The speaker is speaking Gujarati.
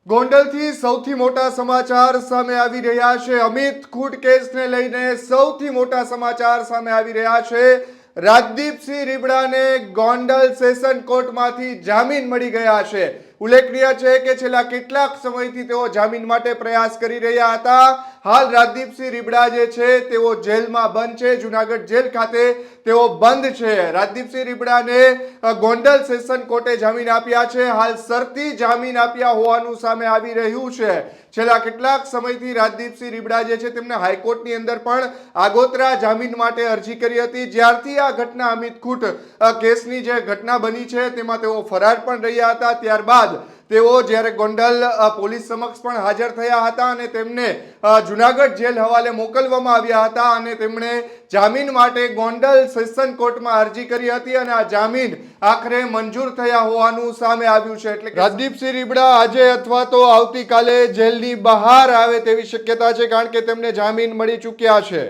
ગોંડલથી સૌથી મોટા સમાચાર સામે આવી રહ્યા છે। અમિત ખૂટ કેસને લઈને સૌથી મોટા સમાચાર સામે આવી રહ્યા છે। રાજદીપસિંહ રીબડાને ગોંડલ સેશન કોર્ટમાંથી જામીન મળી ગયા છે। ઉલ્લેખનીય છે કે છેલ્લા કેટલાક સમયથી તેઓ જામીન માટે પ્રયાસ કરી રહ્યા હતા। હાલ રાજદીપસિંહ રીબડા જે છે તેઓ જેલમાં બંધ છે। જુનાગઢ જેલ ખાતે તેઓ બંધ છે। રાજદીપસિંહ રીબડાને ગોંડલ સેશન કોર્ટે જામીન આપ્યા છે। હાલ શરતી જામીન આપ્યા હોવાનું સામે આવી રહ્યું છે। છેલ્લા કેટલાક સમયથી રાજદીપસિંહ રીબડા જે છે તેમને હાઈકોર્ટની અંદર પણ આગોતરા જામીન માટે અરજી કરી હતી। જ્યારથી આ ઘટના અમિત ખૂટ કેસની જે ઘટના બની છે તેમાં તેઓ ફરાર પણ રહ્યા હતા, ત્યારબાદ તેઓ જ્યારે ગોંડલ પોલીસ સમક્ષ પણ હાજર થયા હતા અને તેમને જુનાગઢ જેલ હવાલે મોકલવામાં આવ્યા હતા અને તેમણે જામીન માટે ગોંડલ સેશન કોર્ટમાં અરજી કરી હતી અને આ જામીન આખરે મંજૂર થયા હોવાનું સામે આવ્યું છે। એટલે રાજદીપસિંહ રીબડા આજે અથવા તો આવતીકાલે જેલની બહાર આવે તેવી શક્યતા છે, કારણ કે તેમને જામીન મળી ચૂક્યા છે।